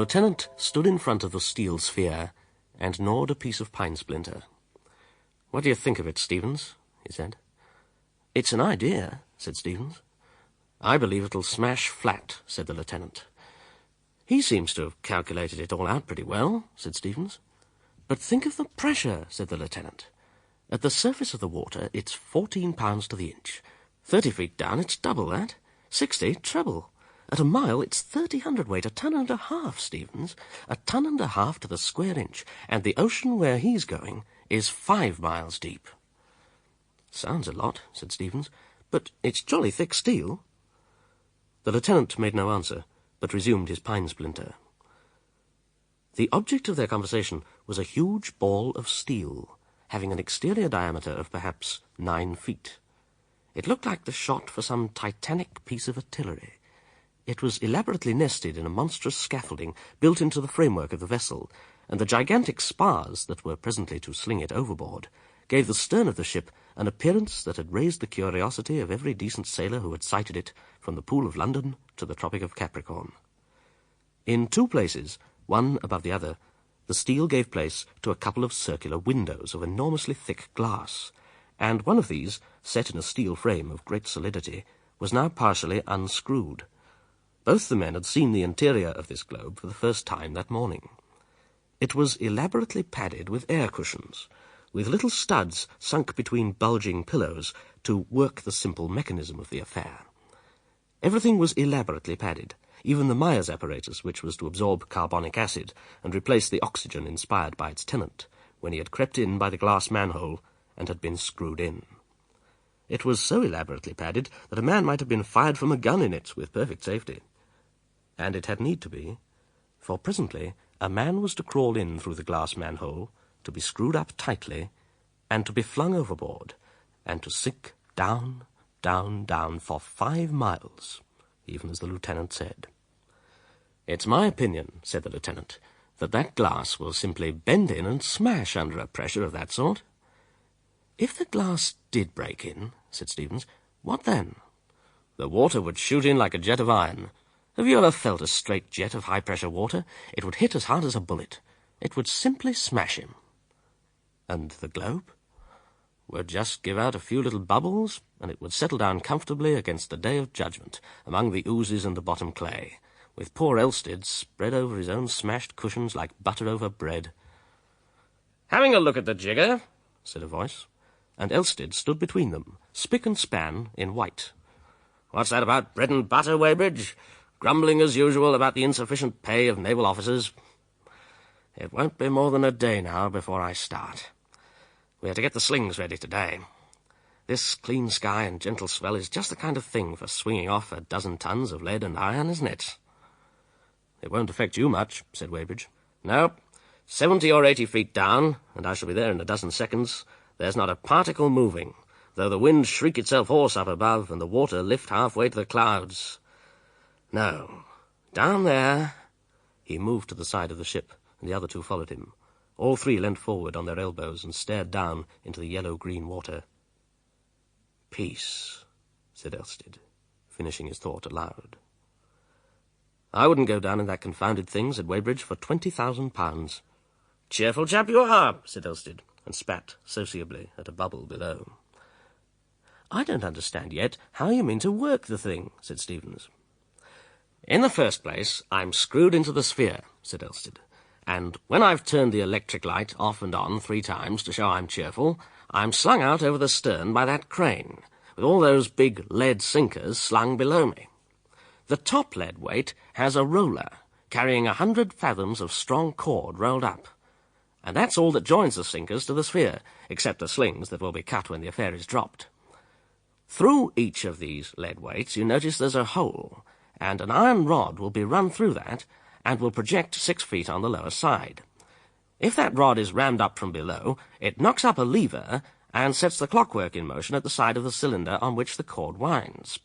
lieutenant stood in front of the steel sphere and gnawed a piece of pine splinter. "What do you think of it, Stevens?" he said. "It's an idea," said Stevens. "I believe it'll smash flat," said the lieutenant. "He seems to have calculated it all out pretty well," said Stevens. "But think of the pressure," said the lieutenant. "At the surface of the water, it's 14 pounds to the inch. 30 feet down, it's double that. 60, treble. At a mile, it's 30 hundredweight, a ton and a half, Stevens. A ton and a half to the square inch, and the ocean where he's going is 5 miles deep." "Sounds a lot," said Stevens, "but it's jolly thick steel." The lieutenant made no answer, but resumed his pine splinter. The object of their conversation was a huge ball of steel, having an exterior diameter of perhaps 9 feet. It looked like the shot for some titanic piece of artillery. It was elaborately nested in a monstrous scaffolding built into the framework of the vessel, and the gigantic spars that were presently to sling it overboard gave the stern of the ship an appearance that had raised the curiosity of every decent sailor who had sighted it from the Pool of London to the Tropic of Capricorn. In 2 places, one above the other, the steel gave place to a couple of circular windows of enormously thick glass, and one of these, set in a steel frame of great solidity, was now partially unscrewed. Both the men had seen the interior of this globe for the first time that morning. It was elaborately padded with air cushions, with little studs sunk between bulging pillows to work the simple mechanism of the affair. Everything was elaborately padded, even the Myers apparatus, which was to absorb carbonic acid and replace the oxygen inspired by its tenant, when he had crept in by the glass manhole and had been screwed in. It was so elaborately padded that a man might have been fired from a gun in it with perfect safety. And it had need to be, for presently a man was to crawl in through the glass manhole, to be screwed up tightly, and to be flung overboard, and to sink down, down, down for 5 miles, even as the lieutenant said. "It's my opinion," said the lieutenant, "that that glass will simply bend in and smash under a pressure of that sort." "If the glass did break in," said Stevens, "what then?" "The water would shoot in like a jet of iron. Have you ever felt a straight jet of high-pressure water? It would hit as hard as a bullet. It would simply smash him." "And the globe?" "Would just give out a few little bubbles, and it would settle down comfortably against the day of judgment, among the oozes and the bottom clay, with poor Elstead spread over his own smashed cushions like butter over bread." "Having a look at the jigger?" said a voice, and Elstead stood between them, spick and span in white. "What's that about bread and butter, Weybridge? Grumbling as usual about the insufficient pay of naval officers? It won't be more than a day now before I start. We are to get the slings ready today. This clean sky and gentle swell is just the kind of thing for swinging off a dozen tons of lead and iron, isn't it?" "It won't affect you much," said Weybridge. "No. 70 or 80 feet down, and I shall be there in a dozen seconds. There's not a particle moving, though the wind shriek itself hoarse up above and the water lift halfway to the clouds. No, down there—" He moved to the side of the ship, and the other 2 followed him. All 3 leant forward on their elbows and stared down into the yellow-green water. "Peace," said Elstead, finishing his thought aloud. "I wouldn't go down in that confounded thing," said Weybridge, "for 20,000 pounds. "Cheerful chap you are," said Elstead, and spat sociably at a bubble below. "I don't understand yet how you mean to work the thing," said Stevens. "In the first place, I'm screwed into the sphere," said Elstead, "and when I've turned the electric light off and on 3 times to show I'm cheerful, I'm slung out over the stern by that crane, with all those big lead sinkers slung below me. The top lead weight has a roller, carrying 100 fathoms of strong cord rolled up, and that's all that joins the sinkers to the sphere, except the slings that will be cut when the affair is dropped. Through each of these lead weights you notice there's a hole, and an iron rod will be run through that and will project 6 feet on the lower side. If that rod is rammed up from below, it knocks up a lever and sets the clockwork in motion at the side of the cylinder on which the cord winds."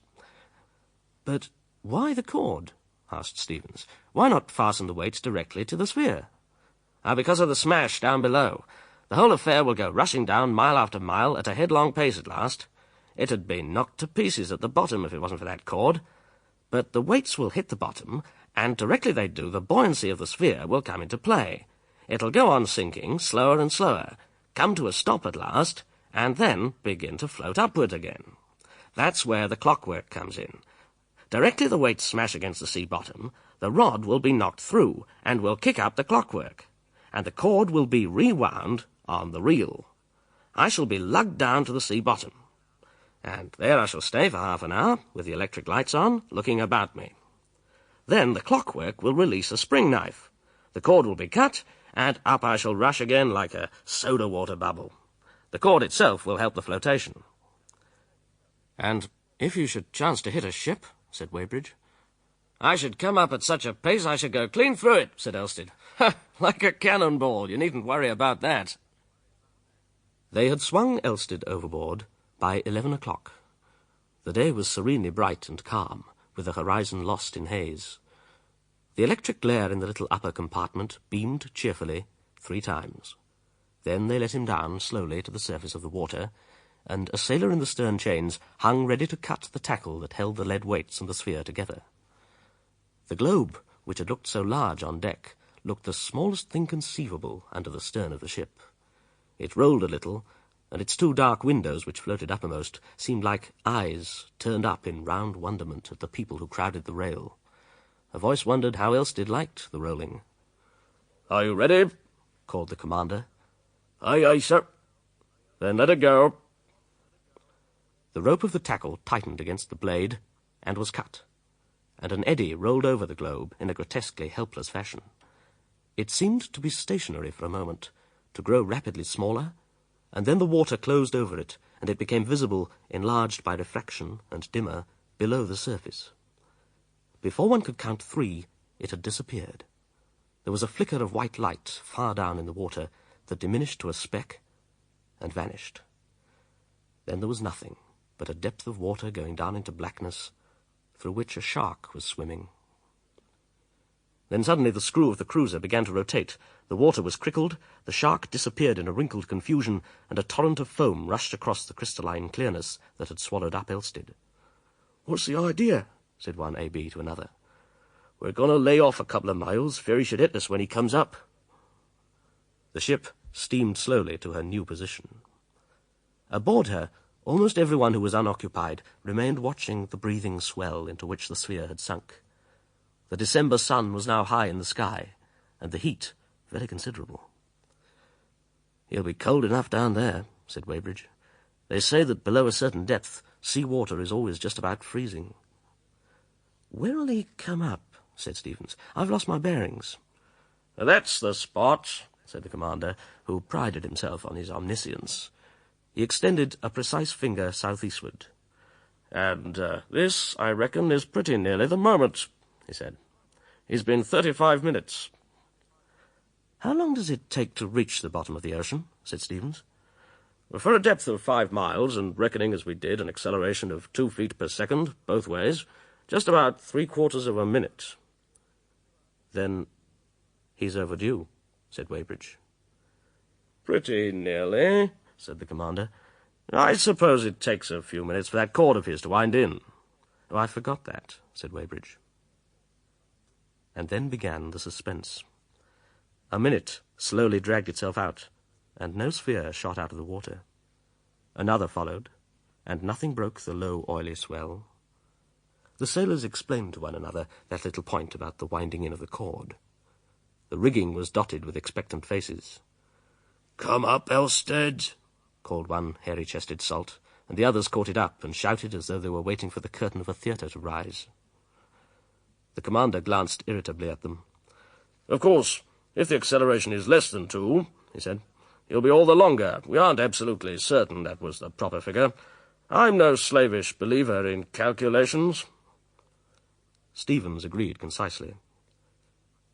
"But why the cord?" asked Stevens. "Why not fasten the weights directly to the sphere?" "Because of the smash down below. The whole affair will go rushing down mile after mile at a headlong pace at last. It'd be knocked to pieces at the bottom if it wasn't for that cord. But the weights will hit the bottom, and directly they do, the buoyancy of the sphere will come into play. It'll go on sinking, slower and slower, come to a stop at last, and then begin to float upward again. That's where the clockwork comes in. Directly the weights smash against the sea bottom, the rod will be knocked through, and will kick up the clockwork, and the cord will be rewound on the reel. I shall be lugged down to the sea bottom, and there I shall stay for half an hour, with the electric lights on, looking about me. Then the clockwork will release a spring knife. The cord will be cut, and up I shall rush again like a soda water bubble. The cord itself will help the flotation. "And if you should chance to hit a ship," said Weybridge. "I should come up at such a pace I should go clean through it," said Elstead. "Ha! Like a cannonball. You needn't worry about that." They had swung Elstead overboard by 11 o'clock. The day was serenely bright and calm, with the horizon lost in haze. The electric glare in the little upper compartment beamed cheerfully 3 times. Then they let him down slowly to the surface of the water, and a sailor in the stern chains hung ready to cut the tackle that held the lead weights and the sphere together. The globe, which had looked so large on deck, looked the smallest thing conceivable under the stern of the ship. It rolled a little, and its 2 dark windows, which floated uppermost, seemed like eyes turned up in round wonderment at the people who crowded the rail. A voice wondered how Elstead liked the rolling. "Are you ready?" called the commander. "Aye, aye, sir." "Then let it go." The rope of the tackle tightened against the blade and was cut, and an eddy rolled over the globe in a grotesquely helpless fashion. It seemed to be stationary for a moment, to grow rapidly smaller, and then the water closed over it, and it became visible, enlarged by refraction and dimmer, below the surface. Before one could count 3, it had disappeared. There was a flicker of white light far down in the water that diminished to a speck and vanished. Then there was nothing but a depth of water going down into blackness, through which a shark was swimming. Then suddenly the screw of the cruiser began to rotate. The water was crickled, the shark disappeared in a wrinkled confusion, and a torrent of foam rushed across the crystalline clearness that had swallowed up Elstead. "What's the idea?" said one A.B. to another. "We're going to lay off a couple of miles, fear he should hit us when he comes up." The ship steamed slowly to her new position. Aboard her, almost everyone who was unoccupied remained watching the breathing swell into which the sphere had sunk. The December sun was now high in the sky, and the heat very considerable. "He'll be cold enough down there," said Weybridge. "They say that below a certain depth, sea water is always just about freezing." "Where'll he come up?" said Stevens. "I've lost my bearings." "That's the spot," said the commander, who prided himself on his omniscience. He extended a precise finger southeastward. "And this, I reckon, is pretty nearly the moment," he said. "He's been 35 minutes. "How long does it take to reach the bottom of the ocean?" said Stevens. "For a depth of 5 miles, and reckoning as we did an acceleration of 2 feet per second, both ways, just about 3/4 of a minute." "Then he's overdue," said Weybridge. "Pretty nearly," said the commander. "I suppose it takes a few minutes for that cord of his to wind in." "Oh, I forgot that," said Weybridge. And then began the suspense. A minute slowly dragged itself out, and no sphere shot out of the water. Another followed, and nothing broke the low, oily swell. The sailors explained to one another that little point about the winding in of the cord. The rigging was dotted with expectant faces. "Come up, Elstead," called one hairy-chested salt, and the others caught it up and shouted as though they were waiting for the curtain of a theatre to rise. The commander glanced irritably at them. "Of course, if the acceleration is less than 2, he said, he'll be all the longer. We aren't absolutely certain that was the proper figure. I'm no slavish believer in calculations." Stevens agreed concisely.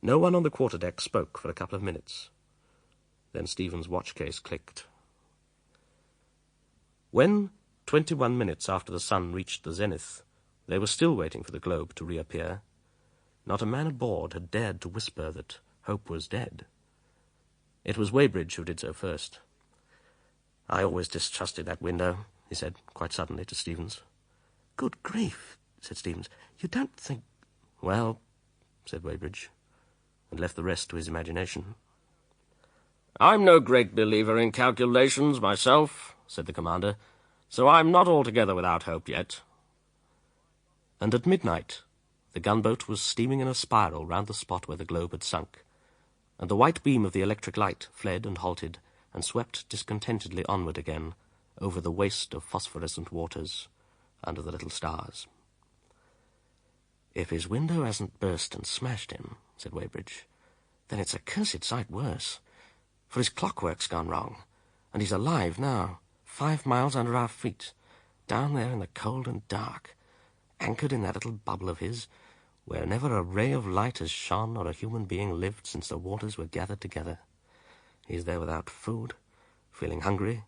No one on the quarterdeck spoke for a couple of minutes. Then Stevens' watch case clicked. When, 21 minutes after the sun reached the zenith, they were still waiting for the globe to reappear, not a man aboard had dared to whisper that hope was dead. It was Weybridge who did so first. "I always distrusted that window," he said quite suddenly to Stevens. "Good grief," said Stevens. "You don't think—" "Well, said Weybridge, and left the rest to his imagination. "I'm no great believer in calculations myself," said the commander, "so I'm not altogether without hope yet." And at midnight the gunboat was steaming in a spiral round the spot where the globe had sunk, and the white beam of the electric light fled and halted and swept discontentedly onward again over the waste of phosphorescent waters under the little stars. "If his window hasn't burst and smashed him," said Weybridge, "then it's a cursed sight worse, for his clockwork's gone wrong, and he's alive now, 5 miles under our feet, down there in the cold and dark, anchored in that little bubble of his, where never a ray of light has shone or a human being lived since the waters were gathered together. He's there without food, feeling hungry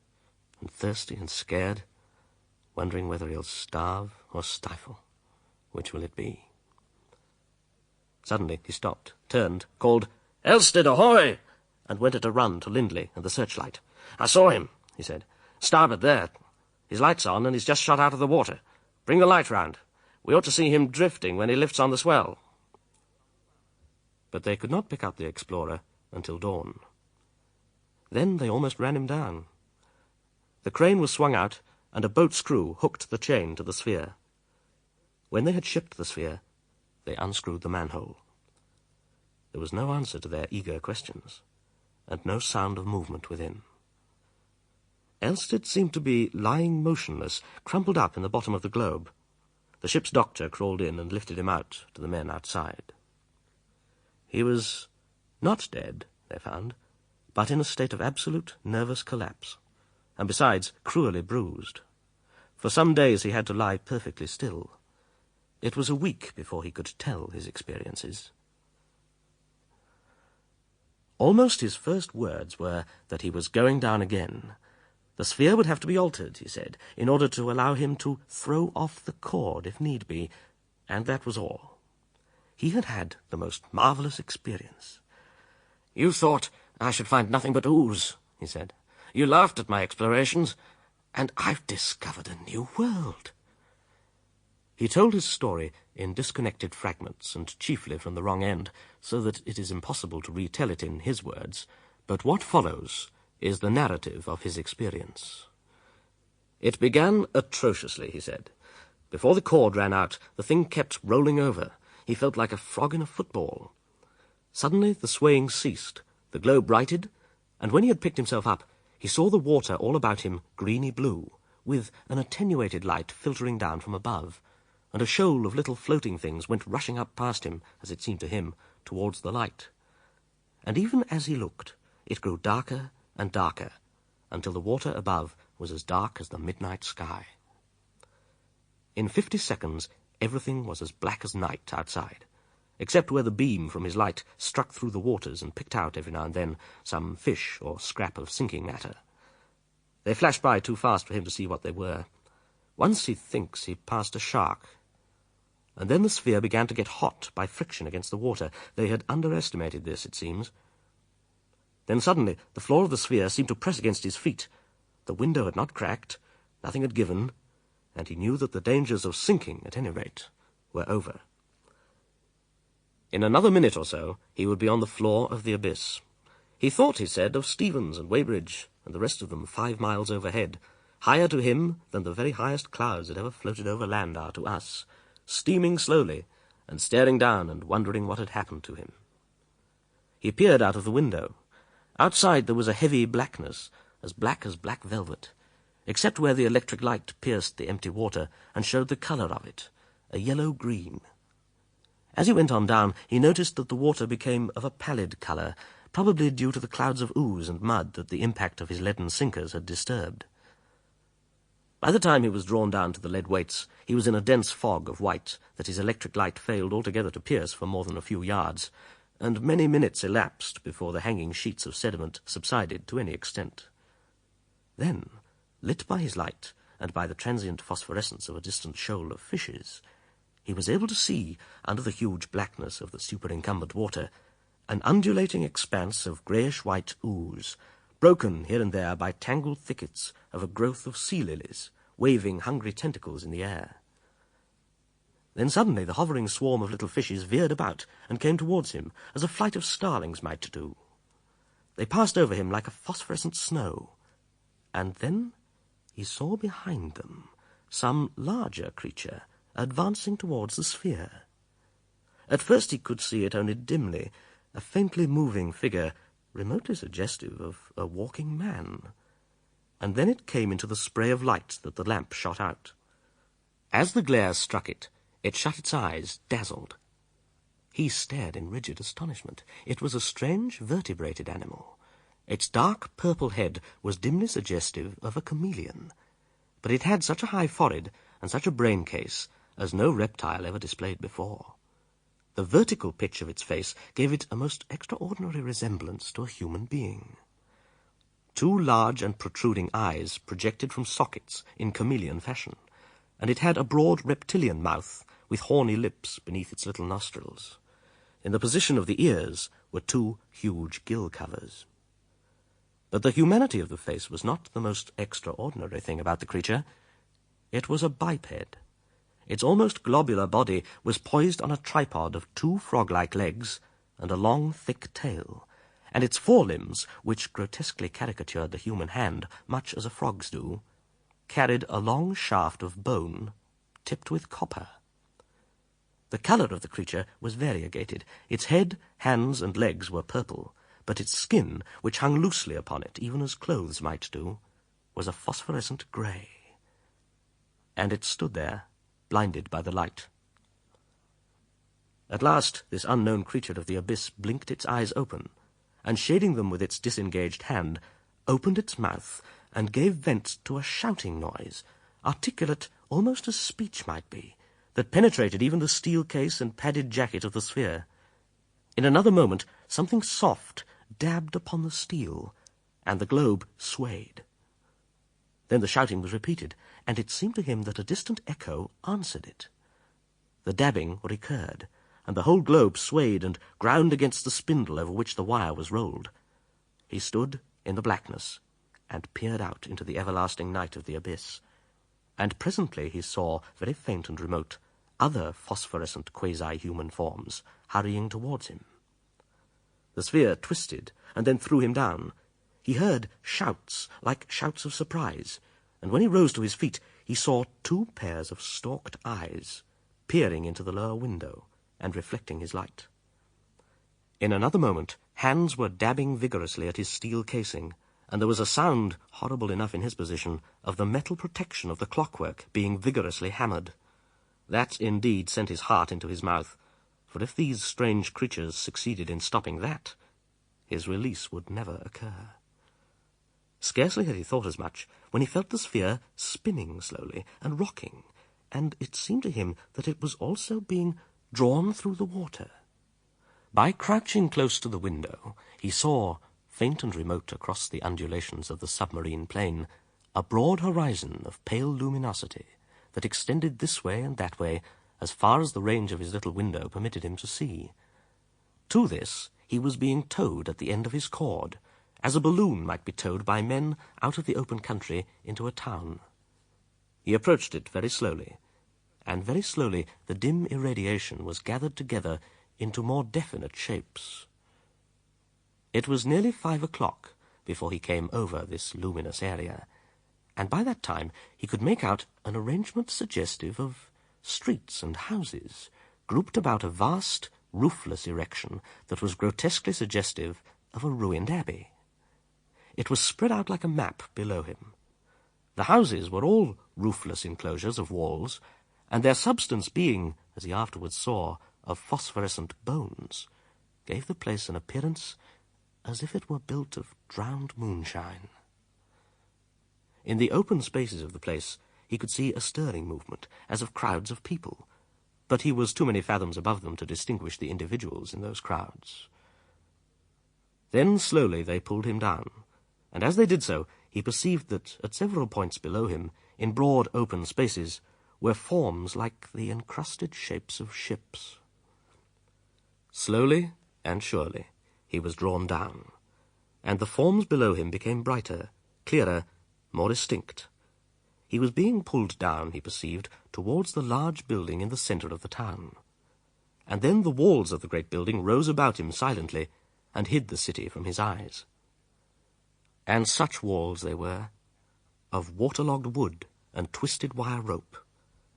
and thirsty and scared, wondering whether he'll starve or stifle. Which will it be?" Suddenly he stopped, turned, called, "Elstead, ahoy!" and went at a run to Lindley and the searchlight. "I saw him," he said. "Starboard there. His light's on, and he's just shot out of the water. Bring the light round. We ought to see him drifting when he lifts on the swell." But they could not pick up the explorer until dawn. Then they almost ran him down. The crane was swung out, and a boat's crew hooked the chain to the sphere. When they had shipped the sphere, they unscrewed the manhole. There was no answer to their eager questions, and no sound of movement within. Elstead seemed to be lying motionless, crumpled up in the bottom of the globe. The ship's doctor crawled in and lifted him out to the men outside. He was not dead, they found, but in a state of absolute nervous collapse, and besides cruelly bruised. For some days he had to lie perfectly still. It was a week before he could tell his experiences. Almost his first words were that he was going down again. The sphere would have to be altered, he said, in order to allow him to throw off the cord if need be, and that was all. He had had the most marvellous experience. "You thought I should find nothing but ooze," he said. "You laughed at my explorations, and I've discovered a new world." He told his story in disconnected fragments, and chiefly from the wrong end, so that it is impossible to retell it in his words, but what follows is the narrative of his experience. "It began atrociously," he said. "Before the cord ran out, the thing kept rolling over. He felt like a frog in a football. Suddenly the swaying ceased, the globe righted, and when he had picked himself up, he saw the water all about him greeny blue, with an attenuated light filtering down from above, and a shoal of little floating things went rushing up past him, as it seemed to him, towards the light. And even as he looked, it grew darker and darker, until the water above was as dark as the midnight sky. In 50 seconds, everything was as black as night outside, except where the beam from his light struck through the waters and picked out every now and then some fish or scrap of sinking matter. They flashed by too fast for him to see what they were. Once he thinks he passed a shark. And then the sphere began to get hot by friction against the water. They had underestimated this, it seems. Then suddenly the floor of the sphere seemed to press against his feet. The window had not cracked, nothing had given, and he knew that the dangers of sinking, at any rate, were over. In another minute or so he would be on the floor of the abyss. He thought, he said, of Stevens and Weybridge and the rest of them 5 miles overhead, higher to him than the very highest clouds that ever floated over land are to us, steaming slowly and staring down and wondering what had happened to him. He peered out of the window. Outside there was a heavy blackness, as black velvet, except where the electric light pierced the empty water and showed the colour of it, a yellow-green. As he went on down, he noticed that the water became of a pallid colour, probably due to the clouds of ooze and mud that the impact of his leaden sinkers had disturbed. By the time he was drawn down to the lead weights, he was in a dense fog of white that his electric light failed altogether to pierce for more than a few yards, and many minutes elapsed before the hanging sheets of sediment subsided to any extent. Then, lit by his light and by the transient phosphorescence of a distant shoal of fishes, he was able to see, under the huge blackness of the superincumbent water, an undulating expanse of greyish-white ooze, broken here and there by tangled thickets of a growth of sea lilies, waving hungry tentacles in the air. Then suddenly the hovering swarm of little fishes veered about and came towards him, as a flight of starlings might do. They passed over him like a phosphorescent snow, and then he saw behind them some larger creature advancing towards the sphere. At first he could see it only dimly, a faintly moving figure, remotely suggestive of a walking man. And then it came into the spray of light that the lamp shot out. As the glare struck it, it shut its eyes, dazzled. He stared in rigid astonishment. It was a strange, vertebrated animal. Its dark purple head was dimly suggestive of a chameleon, but it had such a high forehead and such a brain case as no reptile ever displayed before. The vertical pitch of its face gave it a most extraordinary resemblance to a human being. 2 large and protruding eyes projected from sockets in chameleon fashion, and it had a broad reptilian mouth with horny lips beneath its little nostrils. In the position of the ears were 2 huge gill covers. But the humanity of the face was not the most extraordinary thing about the creature. It was a biped. Its almost globular body was poised on a tripod of 2 frog-like legs and a long, thick tail, and its forelimbs, which grotesquely caricatured the human hand, much as a frog's do, carried a long shaft of bone tipped with copper. The colour of the creature was variegated. Its head, hands, and legs were purple, but its skin, which hung loosely upon it, even as clothes might do, was a phosphorescent grey. And it stood there, blinded by the light. At last this unknown creature of the abyss blinked its eyes open, and shading them with its disengaged hand, opened its mouth and gave vent to a shouting noise, articulate almost as speech might be, that penetrated even the steel case and padded jacket of the sphere. In another moment something soft dabbed upon the steel, and the globe swayed. Then the shouting was repeated, and it seemed to him that a distant echo answered it. The dabbing recurred, and the whole globe swayed and ground against the spindle over which the wire was rolled. He stood in the blackness and peered out into the everlasting night of the abyss, and presently he saw, very faint and remote, other phosphorescent quasi-human forms hurrying towards him. The sphere twisted and then threw him down. He heard shouts like shouts of surprise, and when he rose to his feet he saw 2 pairs of stalked eyes peering into the lower window and reflecting his light. In another moment hands were dabbing vigorously at his steel casing, and there was a sound, horrible enough in his position, of the metal protection of the clockwork being vigorously hammered. That indeed sent his heart into his mouth, for if these strange creatures succeeded in stopping that, his release would never occur. Scarcely had he thought as much when he felt the sphere spinning slowly and rocking, and it seemed to him that it was also being drawn through the water. By crouching close to the window, he saw, faint and remote across the undulations of the submarine plain, a broad horizon of pale luminosity that extended this way and that way as far as the range of his little window permitted him to see. To this he was being towed at the end of his cord, as a balloon might be towed by men out of the open country into a town. He approached it very slowly, and very slowly the dim irradiation was gathered together into more definite shapes. It was nearly 5 o'clock before he came over this luminous area, and by that time he could make out an arrangement suggestive of streets and houses, grouped about a vast, roofless erection that was grotesquely suggestive of a ruined abbey. It was spread out like a map below him. The houses were all roofless enclosures of walls, and their substance being, as he afterwards saw, of phosphorescent bones, gave the place an appearance as if it were built of drowned moonshine. In the open spaces of the place he could see a stirring movement, as of crowds of people, but he was too many fathoms above them to distinguish the individuals in those crowds. Then slowly they pulled him down, and as they did so he perceived that at several points below him, in broad open spaces, were forms like the encrusted shapes of ships. Slowly and surely he was drawn down, and the forms below him became brighter, clearer, more distinct. He was being pulled down, he perceived, towards the large building in the centre of the town. And then the walls of the great building rose about him silently, and hid the city from his eyes. And such walls they were, of waterlogged wood and twisted wire rope,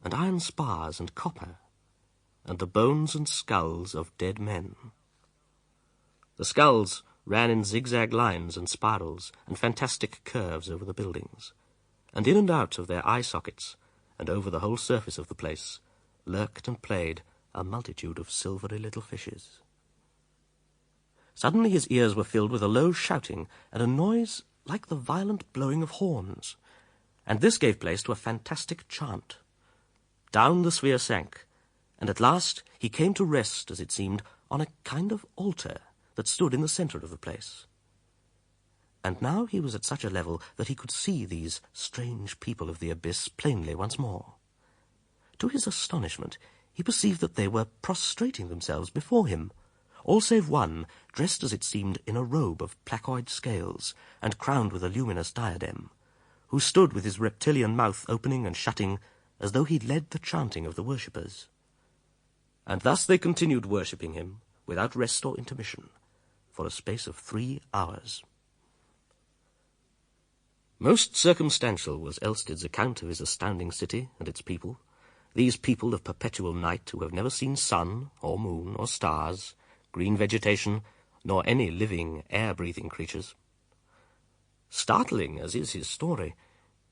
and iron spars and copper, and the bones and skulls of dead men. The skulls ran in zigzag lines and spirals and fantastic curves over the buildings, and in and out of their eye sockets, and over the whole surface of the place, lurked and played a multitude of silvery little fishes. Suddenly his ears were filled with a low shouting and a noise like the violent blowing of horns, and this gave place to a fantastic chant. Down the sphere sank, and at last he came to rest, as it seemed, on a kind of altar that stood in the centre of the place. And now he was at such a level that he could see these strange people of the abyss plainly once more. To his astonishment, he perceived that they were prostrating themselves before him, all save one, dressed as it seemed in a robe of placoid scales, and crowned with a luminous diadem, who stood with his reptilian mouth opening and shutting, as though he led the chanting of the worshippers. And thus they continued worshipping him, without rest or intermission, for a space of 3 hours. Most circumstantial was Elsted's account of his astounding city and its people, these people of perpetual night who have never seen sun or moon or stars, green vegetation, nor any living, air-breathing creatures. Startling as is his story,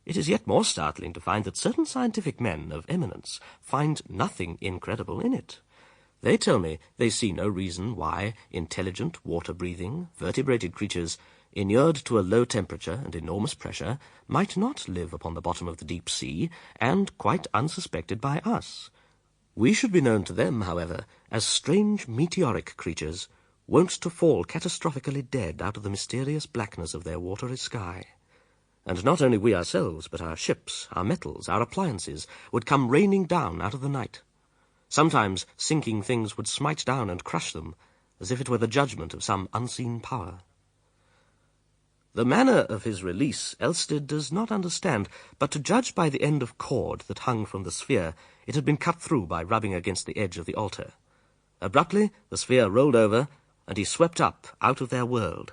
it is yet more startling to find that certain scientific men of eminence find nothing incredible in it. They tell me they see no reason why intelligent, water-breathing, vertebrated creatures, inured to a low temperature and enormous pressure, might not live upon the bottom of the deep sea, and quite unsuspected by us. We should be known to them, however, as strange meteoric creatures, wont to fall catastrophically dead out of the mysterious blackness of their watery sky. And not only we ourselves, but our ships, our metals, our appliances, would come raining down out of the night. Sometimes sinking things would smite down and crush them, as if it were the judgment of some unseen power. The manner of his release Elsted does not understand, but to judge by the end of cord that hung from the sphere, it had been cut through by rubbing against the edge of the altar. Abruptly, the sphere rolled over, and he swept up out of their world.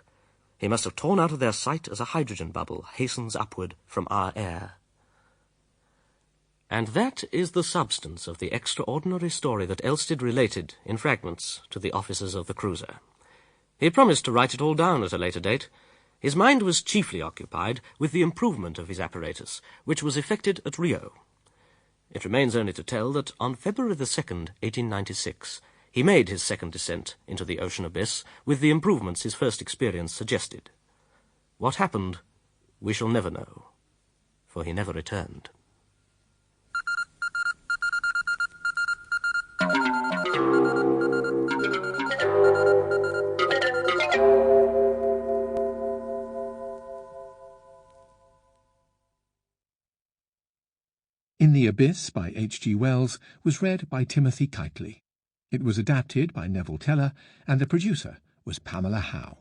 He must have torn out of their sight as a hydrogen bubble hastens upward from our air. And that is the substance of the extraordinary story that Elsted related in fragments to the officers of the cruiser. He promised to write it all down at a later date. His mind was chiefly occupied with the improvement of his apparatus, which was effected at Rio. It remains only to tell that on February the 2nd, 1896, he made his second descent into the ocean abyss with the improvements his first experience suggested. What happened, we shall never know, for he never returned. In the Abyss by H.G. Wells was read by Timothy Kitely. It was adapted by Neville Teller, and the producer was Pamela Howe.